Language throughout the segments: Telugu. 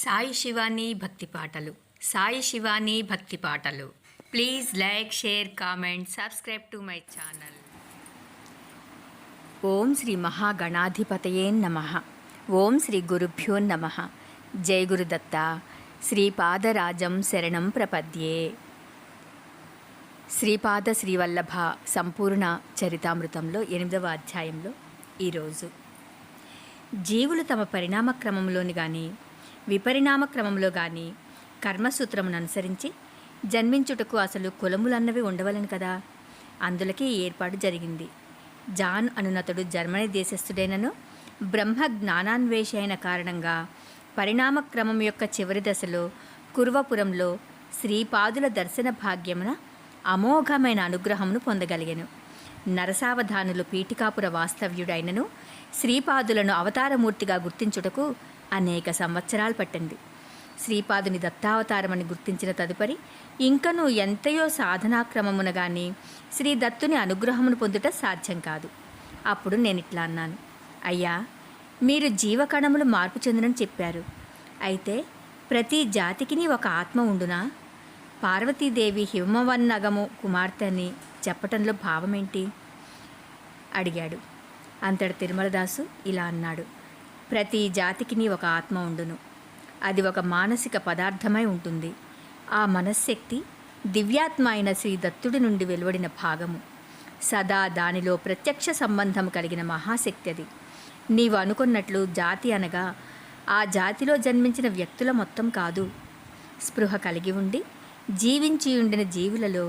సాయి శివాని భక్తి పాటలు. సాయి శివాని భక్తి పాటలు. Please like, share, comment, subscribe to my channel. ఓం శ్రీ మహాగణాధిపతయే నమః. ఓం శ్రీ గురుభ్యో నమః. జై గురుదత్త. శ్రీపాదరాజం శరణం ప్రపద్యే. శ్రీపాద శ్రీవల్లభ సంపూర్ణ చరితామృతంలో 8వ అధ్యాయంలో ఈరోజు జీవులు తమ పరిణామ క్రమంలోని కానీ విపరిణామ క్రమంలో కానీ కర్మసూత్రమును అనుసరించి జన్మించుటకు అసలు కులములన్నవి ఉండవలను కదా. అందులకే ఈ ఏర్పాటు జరిగింది. జాన్ అనునతుడు జర్మనీ దేశస్థుడైనను బ్రహ్మ జ్ఞానాన్వేషి అయిన కారణంగా పరిణామ క్రమం యొక్క చివరి దశలో కుర్వపురంలో శ్రీపాదుల దర్శన భాగ్యమున అమోఘమైన అనుగ్రహమును పొందగలిగెను. నరసావధానులు పీఠికాపుర వాస్తవ్యుడైనను శ్రీపాదులను అవతారమూర్తిగా గుర్తించుటకు అనేక సంవత్సరాలు పట్టింది. శ్రీపాదుని దత్తావతారమని గుర్తించిన తదుపరి ఇంకనూ ఎంతయో సాధనాక్రమమున గాని శ్రీ దత్తుని అనుగ్రహమును పొందుట సాధ్యం కాదు. అప్పుడు నేనిట్లా అన్నాను, అయ్యా, మీరు జీవకణములు మార్పు చెందునని చెప్పారు. అయితే ప్రతి జాతికిని ఒక ఆత్మ ఉండునా? పార్వతీదేవి హిమవన్నగము కుమార్తె అని చెప్పటంలో భావమేంటి అడిగాడు. అంతటి తిరుమలదాసు ఇలా అన్నాడు, ప్రతి జాతికిని ఒక ఆత్మ ఉండును. అది ఒక మానసిక పదార్థమై ఉంటుంది. ఆ మనశ్శక్తి దివ్యాత్మ అయిన శ్రీ దత్తుడి నుండి వెలువడిన భాగము. సదా దానిలో ప్రత్యక్ష సంబంధం కలిగిన మహాశక్తి అది. నీవు అనుకున్నట్లు జాతి అనగా ఆ జాతిలో జన్మించిన వ్యక్తుల మొత్తం కాదు. స్పృహ కలిగి ఉండి జీవించి ఉండిన జీవులలో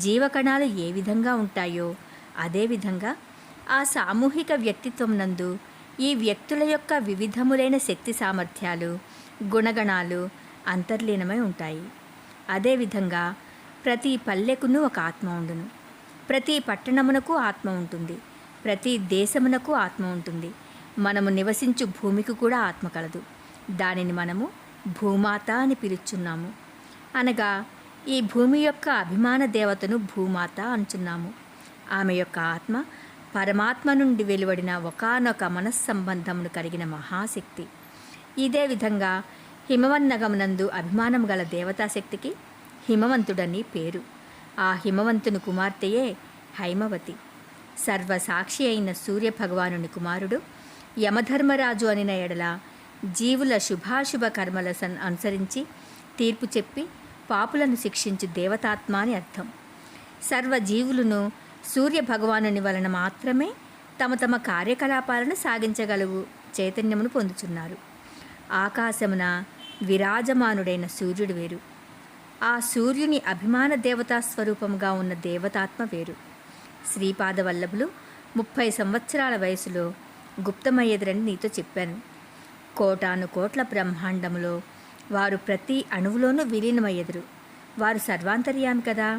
జీవకణాలు ఏ విధంగా ఉంటాయో అదేవిధంగా ఆ సామూహిక వ్యక్తిత్వం నందు ఈ వ్యక్తుల యొక్క వివిధములైన శక్తి సామర్థ్యాలు, గుణగణాలు అంతర్లీనమై ఉంటాయి. అదేవిధంగా ప్రతి పల్లెకును ఒక ఆత్మ ఉండును. ప్రతి పట్టణమునకు ఆత్మ ఉంటుంది. ప్రతి దేశమునకు ఆత్మ ఉంటుంది. మనము నివసించు భూమికి కూడా ఆత్మ కలదు. దానిని మనము భూమాత అని పిలుచున్నాము. అనగా ఈ భూమి యొక్క అభిమాన దేవతను భూమాత అంటున్నాము. ఆమె యొక్క ఆత్మ పరమాత్మ నుండి వెలువడిన ఒకానొక మనస్సంబంధమును కలిగిన మహాశక్తి. ఇదే విధంగా హిమవన్నగమునందు అభిమానం గల దేవతాశక్తికి హిమవంతుడని పేరు. ఆ హిమవంతుని కుమార్తెయే హైమవతి. సర్వసాక్షి అయిన సూర్యభగవానుని కుమారుడు యమధర్మరాజు అనిన ఎడల జీవుల శుభాశుభ కర్మల అనుసరించి తీర్పు చెప్పి పాపులను శిక్షించు దేవతాత్మ అని అర్థం. సర్వజీవులను సూర్యభగవానుని వలన మాత్రమే తమ తమ కార్యకలాపాలను సాగించగలుగు చైతన్యమును పొందుతున్నారు. ఆకాశమున విరాజమానుడైన సూర్యుడు వేరు. ఆ సూర్యుని అభిమాన దేవతా స్వరూపముగా ఉన్న దేవతాత్మ వేరు. శ్రీపాదవల్లభులు 30 సంవత్సరాల వయసులో గుప్తమయ్యేదిరని నీతో చెప్పాను. కోటాను కోట్ల బ్రహ్మాండములో వారు ప్రతి అణువులోనూ విలీనమయ్యెదరు. వారు సర్వాంతర్యామి కదా.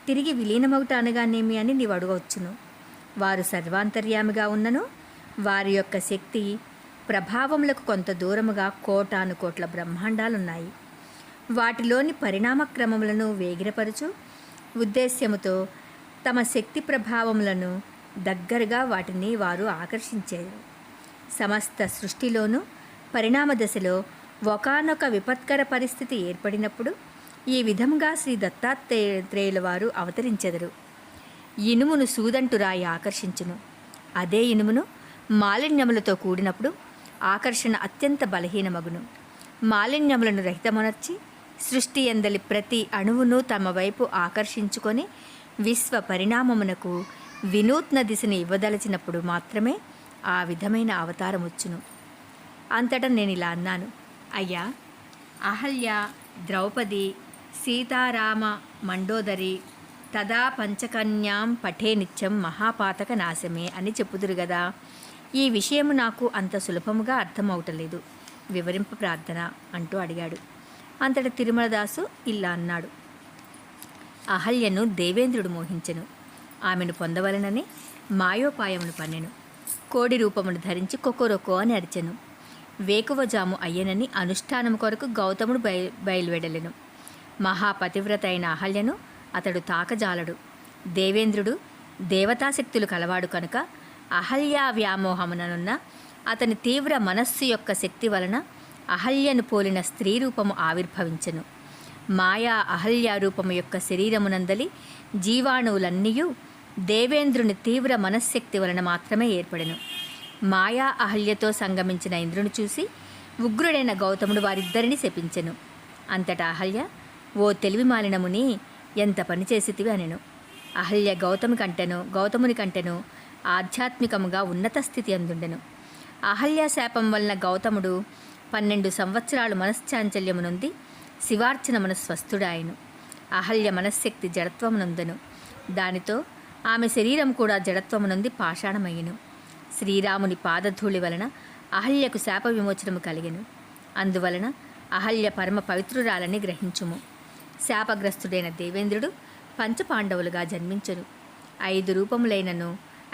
తిరిగి విలీనమవుట అనగానేమి అని నీవు అడగవచ్చును. వారు సర్వాంతర్యామిగా ఉన్నను వారి యొక్క శక్తి ప్రభావములకు కొంత దూరముగా కోటాను కోట్ల బ్రహ్మాండాలున్నాయి. వాటిలోని పరిణామ క్రమములను వేగిరపరచు ఉద్దేశ్యముతో తమ శక్తి ప్రభావములను దగ్గరగా వాటిని వారు ఆకర్షించారు. సమస్త సృష్టిలోనూ పరిణామ దశలో ఒకానొక విపత్కర పరిస్థితి ఏర్పడినప్పుడు ఈ విధంగా శ్రీ దత్తాత్రేయుల వారు అవతరించెదరు. ఇనుమును సూదంటు రాయి ఆకర్షించును. అదే ఇనుమును మాలిన్యములతో కూడినప్పుడు ఆకర్షణ అత్యంత బలహీనమగును. మాలిన్యములను రహితమునర్చి సృష్టి ఎందలి ప్రతి అణువును తమ వైపు ఆకర్షించుకొని విశ్వ పరిణామమునకు వినూత్న దిశని ఇవ్వదలచినప్పుడు మాత్రమే ఆ విధమైన అవతారం వచ్చును. అంతటా నేను ఇలా అన్నాను, అయ్యా, అహల్య, ద్రౌపది, సీతారామ మండోదరి తదా పంచకన్యాం పఠే నిత్యం మహాపాతక నాశమే అని చెప్పుదురు గదా. ఈ విషయము నాకు అంత సులభముగా అర్థమవుటలేదు. వివరింప ప్రార్థన అంటూ అడిగాడు. అంతట తిరుమలదాసు ఇలా అన్నాడు, అహల్యను దేవేంద్రుడు మోహించెను. ఆమెను పొందవలనని మాయోపాయమును పన్నెను. కోడి రూపమును ధరించి కొకొరొకో అని అరిచెను. వేకువజాము అయ్యనని అనుష్ఠానం కొరకు గౌతముడు బయలువెడలెను. మహాపతివ్రత అయిన అహల్యను అతడు తాకజాలడు. దేవేంద్రుడు దేవతాశక్తులు కలవాడు కనుక అహల్యా వ్యామోహముననున్న అతని తీవ్ర మనస్సు యొక్క శక్తి వలన అహల్యను పోలిన స్త్రీ రూపము ఆవిర్భవించెను. మాయా అహల్య రూపము యొక్క శరీరమునందలి జీవాణువులన్నీయు దేవేంద్రుని తీవ్ర మనశ్శక్తి వలన మాత్రమే ఏర్పడెను. మాయా అహల్యతో సంగమించిన ఇంద్రుని చూసి ఉగ్రుడైన గౌతముడు వారిద్దరిని శపించెను. అంతటా అహల్య, ఓ తెలివి మాలినముని, ఎంత పనిచేసితివి అనెను. అహల్య గౌతముని కంటెను ఆధ్యాత్మికముగా ఉన్నత స్థితి అందుండెను. అహల్య శాపం వలన గౌతముడు 12 సంవత్సరాలు మనశ్చాంచల్యమునుంది శివార్చనమున స్వస్థుడాయను. అహల్య మనశ్శక్తి జడత్వమునందెను. దానితో ఆమె శరీరం కూడా జడత్వమునంది పాషాణమయ్యెను. శ్రీరాముని పాదధూళి వలన అహల్యకు శాప విమోచనము కలిగెను. అందువలన అహల్య పరమ పవిత్రురాలని గ్రహించుము. శాపగ్రస్తుడైన దేవేంద్రుడు పంచపాండవులుగా జన్మించెను. 5 రూపములైనను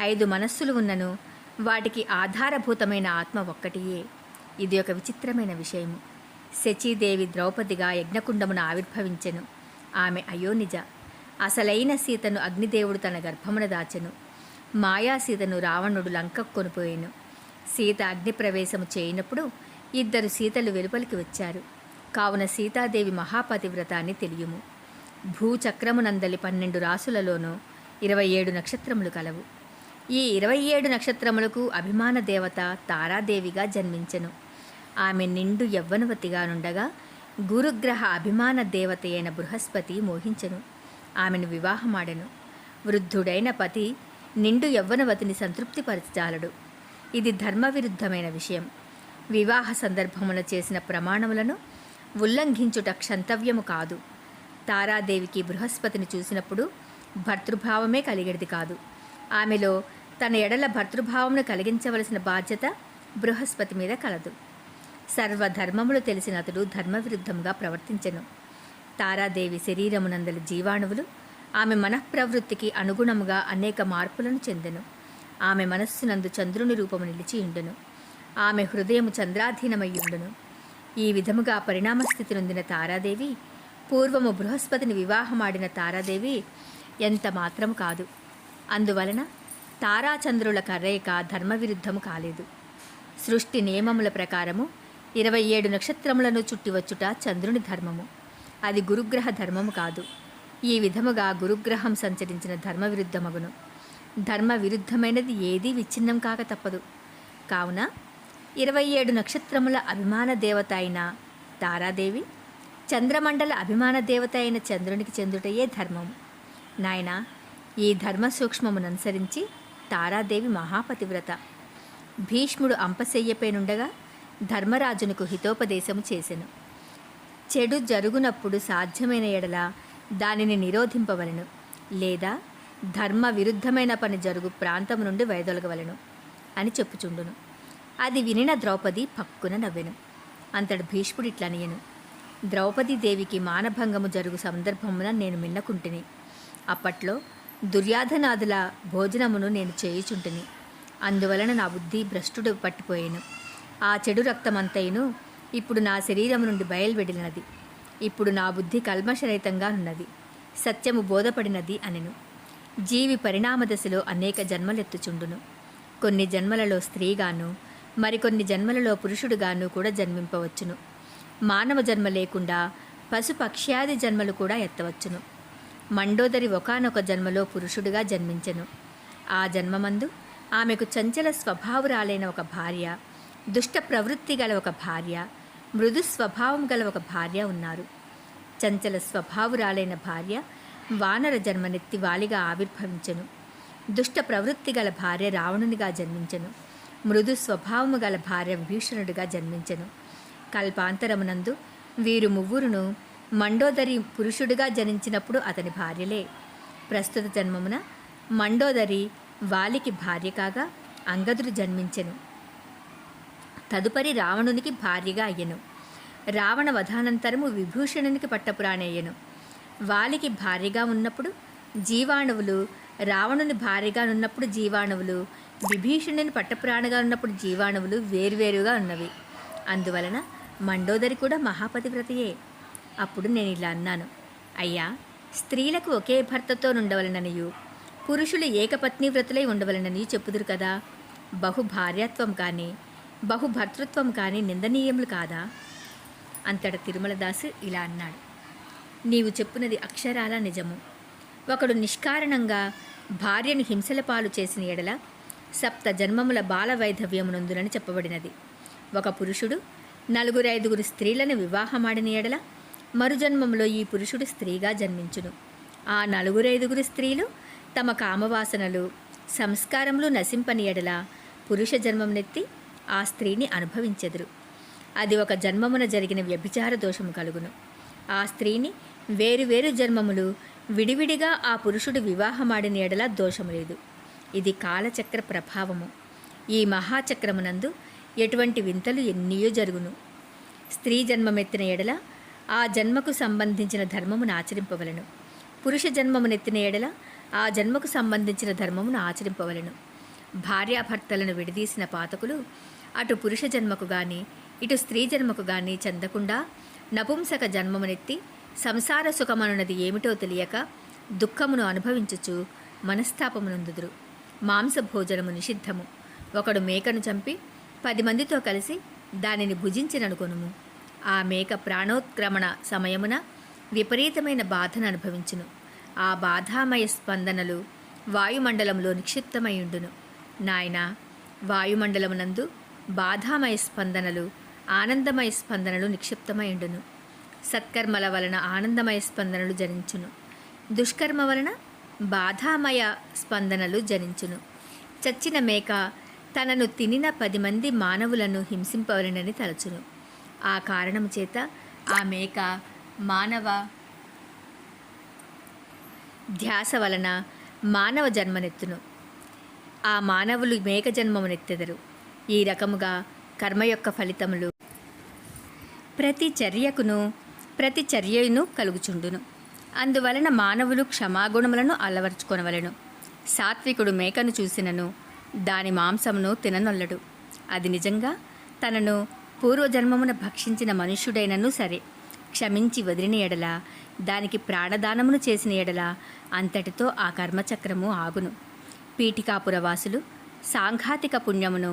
5 మనస్సులు ఉన్నను వాటికి ఆధారభూతమైన ఆత్మ ఒక్కటియే. ఇది ఒక విచిత్రమైన విషయము. శచీదేవి ద్రౌపదిగా యజ్ఞకుండమున ఆవిర్భవించెను. ఆమె అయోనిజ. అసలైన సీతను అగ్నిదేవుడు తన గర్భమున దాచెను. మాయా సీతను రావణుడు లంకకు కొనిపోయెను. సీత అగ్నిప్రవేశము చేయనప్పుడు 2 సీతలు వెలుపలికి వచ్చారు. కావున సీతాదేవి మహాపతివ్రత అని తెలియము. భూచక్రమునందలి 12 రాసులలోనూ 27 నక్షత్రములు కలవు. ఈ 27 నక్షత్రములకు అభిమాన దేవత తారాదేవిగా జన్మించెను. ఆమె నిండు యవ్వనవతిగా నుండగా గురుగ్రహ అభిమాన దేవత అయిన బృహస్పతి మోహించెను. ఆమెను వివాహమాడెను. వృద్ధుడైన పతి నిండు యవ్వనవతిని సంతృప్తిపరచజాలడు. ఇది ధర్మవిరుద్ధమైన విషయం. వివాహ సందర్భమున చేసిన ప్రమాణములను ఉల్లంఘించుట క్షంతవ్యము కాదు. తారాదేవికి బృహస్పతిని చూసినప్పుడు భర్తృభావమే కలిగేది కాదు. ఆమెలో తన ఎడల భర్తృభావమును కలిగించవలసిన బాధ్యత బృహస్పతి మీద కలదు. సర్వధర్మములు తెలిసిన అతడు ధర్మవిరుద్ధంగా ప్రవర్తించెను. తారాదేవి శరీరమునందలి జీవాణువులు ఆమె మనఃప్రవృత్తికి అనుగుణముగా అనేక మార్పులను చెందెను. ఆమె మనస్సునందు చంద్రుని రూపము నిలిచియుండును. ఆమె హృదయము చంద్రాధీనమయ్యుండును. ఈ విధముగా పరిణామస్థితి నొందిన తారాదేవి పూర్వము బృహస్పతిని వివాహమాడిన తారాదేవి ఎంత మాత్రము కాదు. అందువలన తారాచంద్రుల కలయిక ధర్మవిరుద్ధము కాలేదు. సృష్టి నియమముల ప్రకారము 27 నక్షత్రములను చుట్టివచ్చుట చంద్రుని ధర్మము. అది గురుగ్రహ ధర్మము కాదు. ఈ విధముగా గురుగ్రహం సంచరించిన ధర్మవిరుద్ధమగును. ధర్మవిరుద్ధమైనది ఏదీ విచ్ఛిన్నం కాక తప్పదు. కావున 27 నక్షత్రముల అభిమాన దేవత అయిన తారాదేవి చంద్రమండల అభిమాన దేవత అయిన చంద్రునికి చెందుటయే ధర్మము. నాయన, ఈ ధర్మ సూక్ష్మముననుసరించి తారాదేవి మహాపతివ్రత. భీష్ముడు అంపశయ్యపై నుండగా ధర్మరాజునకు హితోపదేశము చేసెను. చెడు జరుగునప్పుడు సాధ్యమైన ఎడల దానిని నిరోధింపవలను, లేదా ధర్మ విరుద్ధమైన పని జరుగు ప్రాంతం నుండి వైదొలగవలను అని చెప్పుచుండును. అది వినిన ద్రౌపది పక్కున నవ్వెను. అంతటి భీష్ముడు ఇట్లనియను, ద్రౌపదీదేవికి మానభంగము జరుగు సందర్భమున నేను మిన్నకుంటిని. అప్పట్లో దుర్యాధనాదుల భోజనమును నేను చేయుచుంటిని. అందువలన నా బుద్ధి భ్రష్టుడు పట్టిపోయాను. ఆ చెడు రక్తమంతయును ఇప్పుడు నా శరీరము నుండి బయలువెడినది. ఇప్పుడు నా బుద్ధి కల్మషరహితంగా ఉన్నది, సత్యము బోధపడినది అనెను. జీవి పరిణామదశలో అనేక జన్మలెత్తుచుండును. కొన్ని జన్మలలో స్త్రీగాను, మరికొన్ని జన్మలలో పురుషుడుగాను కూడా జన్మింపవచ్చును. మానవ జన్మ లేకుండా పశుపక్ష్యాది జన్మలు కూడా ఎత్తవచ్చును. మండోదరి ఒకానొక జన్మలో పురుషుడిగా జన్మించెను. ఆ జన్మమందు ఆమెకు చంచల స్వభావురాలైన ఒక భార్య, దుష్ట ప్రవృత్తి గల ఒక భార్య, మృదు స్వభావం గల ఒక భార్య ఉన్నారు. చంచల స్వభావురాలైన భార్య వానర జన్మనెత్తి వాలిగా ఆవిర్భవించెను. దుష్ట ప్రవృత్తి గల భార్య రావణునిగా జన్మించెను. మృదు స్వభావము గల భార్య విభీషణుడిగా జన్మించెను. కల్పాంతరమునందు వీరు ముగ్గురును మండోదరి పురుషుడిగా జనించినప్పుడు అతని భార్యలే. ప్రస్తుత జన్మమున మండోదరి వాలికి భార్య కాగా అంగదుడు జన్మించెను. తదుపరి రావణునికి భార్యగా అయ్యెను. రావణ వధానంతరము విభూషణునికి పట్టపురాణి అయ్యెను. వాలికి భార్యగా ఉన్నప్పుడు జీవాణువులు, రావణుని భార్యగా ఉన్నప్పుడు జీవాణువులు, విభీషణుని పట్టపురాణిగా ఉన్నప్పుడు జీవాణువులు వేరువేరుగా ఉన్నవి. అందువలన మండోదరి కూడా మహాపతివ్రతయే. అప్పుడు నేను ఇలా అన్నాను, అయ్యా, స్త్రీలకు ఒకే భర్తతో ఉండవలననియు పురుషులు ఏకపత్ని వ్రతులై ఉండవలననియు చెప్పుదురు కదా. బహుభార్యత్వం కానీ బహుభర్తృత్వం కానీ నిందనీయములు కాదా? అంతట తిరుమలదాసు ఇలా అన్నాడు, నీవు చెప్పున్నది అక్షరాల నిజము. ఒకడు నిష్కారణంగా భార్యను హింసల పాలు చేసిన ఎడల 7 జన్మముల బాల వైధవ్యమునందునని చెప్పబడినది. ఒక పురుషుడు 4-5 స్త్రీలను వివాహమాడిన ఎడల మరుజన్మంలో ఈ పురుషుడు స్త్రీగా జన్మించును. ఆ 4-5 స్త్రీలు తమ కామవాసనలు సంస్కారములు నశింపని ఎడల పురుష జన్మమునెత్తి ఆ స్త్రీని అనుభవించెదరు. అది ఒక జన్మమున జరిగిన వ్యభిచార దోషము కలుగును. ఆ స్త్రీని వేరు జన్మములు విడివిడిగా ఆ పురుషుడు వివాహమాడిన ఎడల దోషము లేదు. ఇది కాలచక్ర ప్రభావము. ఈ మహాచక్రమునందు ఎటువంటి వింతలు ఎన్నీయో జరుగును. స్త్రీ జన్మమెత్తిన ఎడల ఆ జన్మకు సంబంధించిన ధర్మమును ఆచరింపవలను. పురుష జన్మమునెత్తిన ఎడల ఆ జన్మకు సంబంధించిన ధర్మమును ఆచరింపవలను. భార్యాభర్తలను విడదీసిన పాతకులు అటు పురుష జన్మకు గాని ఇటు స్త్రీ జన్మకు గాని చెందకుండా నపుంసక జన్మమునెత్తి సంసార సుఖమనున్నది ఏమిటో తెలియక దుఃఖమును అనుభవించుచు మనస్తాపమునందుదురు. మాంసభోజనము నిషిద్ధము. ఒకడు మేకను చంపి 10 మందితో కలిసి దానిని భుజించిననుకొనుము. ఆ మేక ప్రాణోత్క్రమణ సమయమున విపరీతమైన బాధను అనుభవించును. ఆ బాధామయ స్పందనలు వాయుమండలంలో నిక్షిప్తమైయుండును. నాయనా, వాయుమండలమునందు బాధామయ స్పందనలు ఆనందమయ స్పందనలు నిక్షిప్తమైయుండును. సత్కర్మల వలన ఆనందమయ స్పందనలు జనించును. దుష్కర్మ వలన బాధామయ స్పందనలు జనించును. చచ్చిన మేక తనను తినిన 10 మంది మానవులను హింసింపవలనని తలచును. ఆ కారణము చేత ఆ మేక మానవ ధ్యాస వలన మానవ జన్మనెత్తును. ఆ మానవులు మేక జన్మమునెత్తెదరు. ఈ రకముగా కర్మ యొక్క ఫలితములు ప్రతి చర్యయును కలుగుచుండును. అందువలన మానవులు క్షమాగుణములను అలవర్చుకొనవలెను. సాత్వికుడు మేకను చూసినను దాని మాంసమును తిననొల్లడు. అది నిజంగా తనను పూర్వజన్మమున భక్షించిన మనుష్యుడైనను సరే క్షమించి వదిలిన ఎడల, దానికి ప్రాణదానమును చేసిన ఎడల అంతటితో ఆ కర్మచక్రము ఆగును. పీఠికాపురవాసులు సాంఘాతిక పుణ్యమును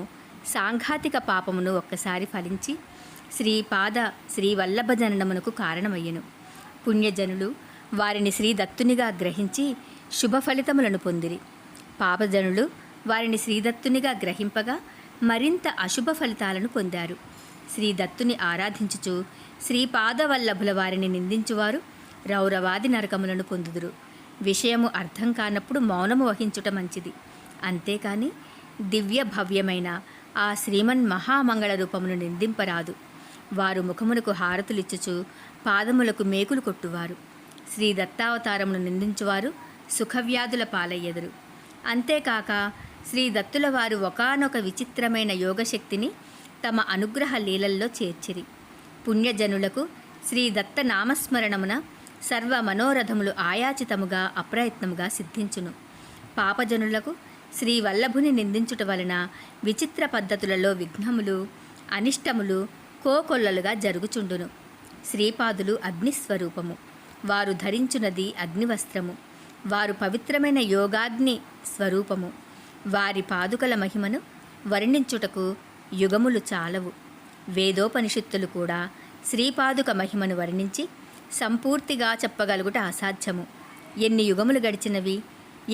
సాంఘాతిక పాపమును ఒక్కసారి ఫలించి శ్రీవల్లభ జననమునకు కారణమయ్యెను. పుణ్యజనులు వారిని శ్రీదత్తునిగా గ్రహించి శుభ ఫలితములను పొందిరి. పాపజనులు వారిని శ్రీదత్తునిగా గ్రహింపగా మరింత అశుభ ఫలితాలను పొందారు. శ్రీదత్తుని ఆరాధించుచు శ్రీపాదవల్లభుల వారిని నిందించువారు రౌరవాది నరకములను పొందుదురు. విషయము అర్థం కానప్పుడు మౌనము వహించుట మంచిది. అంతేకాని దివ్య భవ్యమైన ఆ శ్రీమన్ మహామంగళ రూపమును నిందింపరాదు. వారు ముఖమునకు హారతులిచ్చుచు పాదములకు మేకులు కొట్టువారు. శ్రీ దత్తావతారమును నిందించువారు సుఖవ్యాధుల పాలయ్యెదరు. అంతేకాక శ్రీ దత్తుల వారు ఒకానొక విచిత్రమైన యోగశక్తిని తమ అనుగ్రహ లీలల్లో చేర్చిరి. పుణ్యజనులకు శ్రీ దత్త నామస్మరణమున సర్వ మనోరథములు ఆయాచితముగా అప్రయత్నముగా సిద్ధించును. పాపజనులకు శ్రీ వల్లభుని నిందించుట వలన విచిత్ర పద్ధతులలో విఘ్నములు అనిష్టములు కోకొల్లలుగా జరుగుచుండును. శ్రీపాదులు అగ్నిస్వరూపము. వారు ధరించున్నది అగ్నివస్త్రము. వారు పవిత్రమైన యోగాగ్ని స్వరూపము. వారి పాదుకల మహిమను వర్ణించుటకు యుగములు చాలవు. వేదోపనిషత్తులు కూడా శ్రీపాదుక మహిమను వర్ణించి సంపూర్తిగా చెప్పగలుగుట అసాధ్యము. ఎన్ని యుగములు గడిచినవి,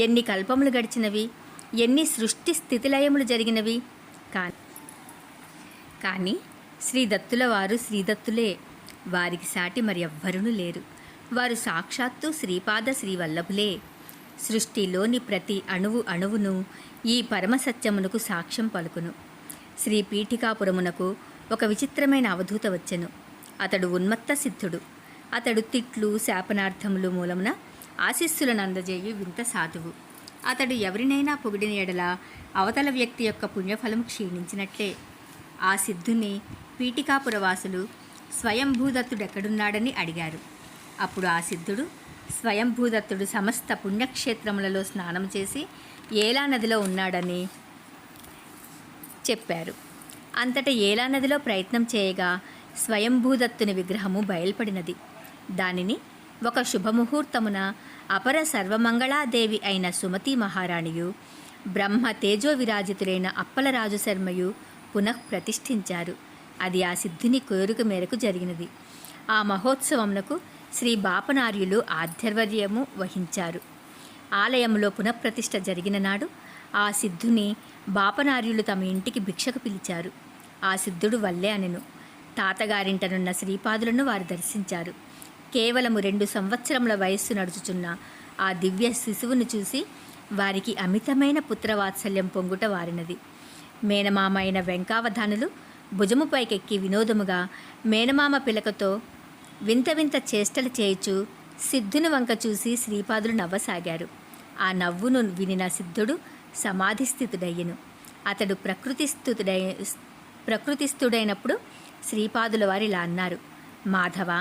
ఎన్ని కల్పములు గడిచినవి, ఎన్ని సృష్టి స్థితిలయములు జరిగినవి. కానీ శ్రీదత్తుల వారు శ్రీదత్తులే. వారికి సాటి మరి ఎవ్వరునూ లేరు. వారు సాక్షాత్తు శ్రీపాద శ్రీవల్లభులే. సృష్టిలోని ప్రతి అణువును ఈ పరమసత్యమునకు సాక్ష్యం పలుకును. శ్రీ పీఠికాపురమునకు ఒక విచిత్రమైన అవధూత వచ్చెను. అతడు ఉన్మత్త సిద్ధుడు. అతడు తిట్లు శాపనార్థములు మూలమున ఆశీస్సులను అందజేయు వింత సాధువు. అతడు ఎవరినైనా పొగిడిన ఎడల అవతల వ్యక్తి యొక్క పుణ్యఫలం క్షీణించినట్లే. ఆ సిద్ధుని పీఠికాపురవాసులు స్వయంభూదత్తుడెక్కడున్నాడని అడిగారు. అప్పుడు ఆ సిద్ధుడు స్వయంభూదత్తుడు సమస్త పుణ్యక్షేత్రములలో స్నానం చేసి ఏలా నదిలో ఉన్నాడని చెప్పారు. అంతటా ఏలా నదిలో ప్రయత్నం చేయగా స్వయంభూదత్తుని విగ్రహము బయల్పడినది. దానిని ఒక శుభముహూర్తమున అపర సర్వమంగళాదేవి అయిన సుమతి మహారాణియు బ్రహ్మ తేజో విరాజితులైన అప్పలరాజు శర్మయు పునః ప్రతిష్ఠించారు. అది ఆ సిద్ధుని కోరిక మేరకు జరిగినది. ఆ మహోత్సవమునకు శ్రీ బాపనార్యులు ఆధ్వర్యము వహించారు. ఆలయంలో పునఃప్రతిష్ఠ జరిగిన నాడు ఆ సిద్ధుని బాపనార్యులు తమ ఇంటికి భిక్షకు పిలిచారు. ఆ సిద్ధుడు వల్లే అనెను. తాతగారింటనున్న శ్రీపాదులను వారు దర్శించారు. కేవలము 2 సంవత్సరముల వయస్సు నడుచుచున్న ఆ దివ్య శిశువును చూసి వారికి అమితమైన పుత్రవాత్సల్యం పొంగుట వారినది. మేనమామ అయిన వెంకావధానులు భుజముపైకెక్కి వినోదముగా మేనమామ పిలకతో వింత వింత చేష్టలు చేయుచు సిద్ధుని వంక చూసి శ్రీపాదులు నవ్వసాగారు. ఆ నవ్వును వినిన సిద్ధుడు సమాధిస్థితుడయ్యెను. అతడు ప్రకృతిస్థుడైనప్పుడు శ్రీపాదుల వారిలా అన్నారు. మాధవ,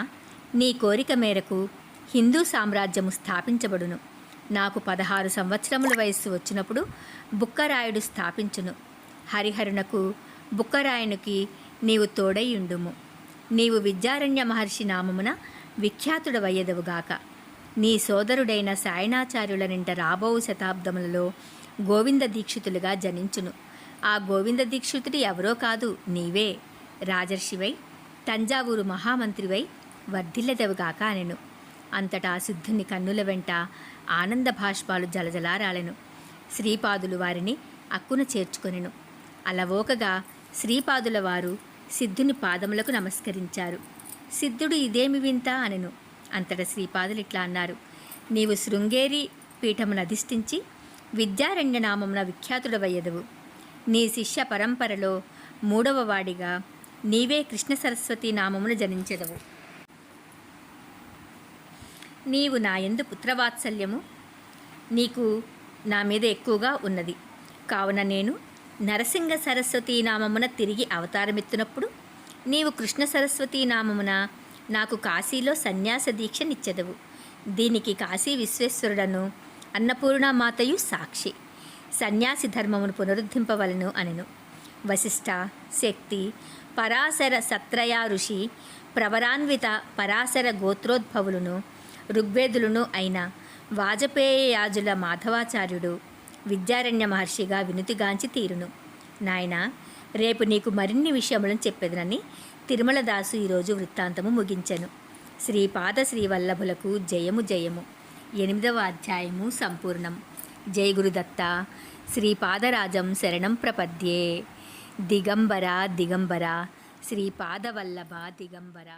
నీ కోరిక మేరకు హిందూ సామ్రాజ్యము స్థాపించబడును. నాకు 16 సంవత్సరముల వయస్సు వచ్చినప్పుడు బుక్కరాయుడు స్థాపించును. హరిహరునకు బుక్కరాయునికి నీవు తోడైయుండుము. నీవు విద్యారణ్య మహర్షి నామమున విఖ్యాతుడవయ్యదవుగాక. నీ సోదరుడైన సాయణాచార్యులనింట రాబోవు శతాబ్దములలో గోవింద దీక్షితులుగా జనించును. ఆ గోవింద దీక్షితుడు ఎవరో కాదు, నీవే. రాజర్షివై తంజావూరు మహామంత్రివై వర్ధిల్లెదవుగాక అనెను. అంతటా సిద్ధుని కన్నుల వెంట ఆనంద భాష్పాలు జలజలారాలెను. శ్రీపాదులు వారిని అక్కున చేర్చుకొనెను. అలవోకగా శ్రీపాదుల వారు సిద్ధుని పాదములకు నమస్కరించారు. సిద్ధుడు ఇదేమి వింత అనెను. అంతటా శ్రీపాదులు ఇట్లా అన్నారు. నీవు శృంగేరి పీఠమును అధిష్ఠించి విద్యారణ్య నామమున విఖ్యాతుడవయ్యదవు. నీ శిష్య పరంపరలో 3వ వాడిగా నీవే కృష్ణ సరస్వతి నామమున జనించెదవు. నీవు నా యందు పుత్రవాత్సల్యము నీకు నా మీద ఎక్కువగా ఉన్నది. కావున నేను నరసింగ సరస్వతి నామమున తిరిగి అవతారమెత్తునప్పుడు నీవు కృష్ణ సరస్వతి నామమున నాకు కాశీలో సన్యాస దీక్ష నిచ్చెదవు. దీనికి కాశీ విశ్వేశ్వరుడను అన్నపూర్ణామాతయు సాక్షి. సన్యాసి ధర్మమును పునరుద్ధరింపవలను అనెను. వశిష్ఠ, శక్తి, పరాశర సత్రయ ఋషి, ప్రవరాన్విత పరాశర గోత్రోద్భవులను ఋగ్వేదులను అయిన వాజపేయయాజుల మాధవాచార్యుడు విద్యారణ్య మహర్షిగా వినుతిగాంచి తీరును. నాయనా, రేపు నీకు మరిన్ని విషయములను చెప్పెదనని తిరుమలదాసు ఈరోజు వృత్తాంతము ముగించెను. శ్రీపాద శ్రీవల్లభులకు జయము జయము. 8వ అధ్యాయము సంపూర్ణం. జై గురుదత్త. శ్రీపాదరాజం శరణం ప్రపద్యే. దిగంబర దిగంబర శ్రీపాదవల్లభ దిగంబర.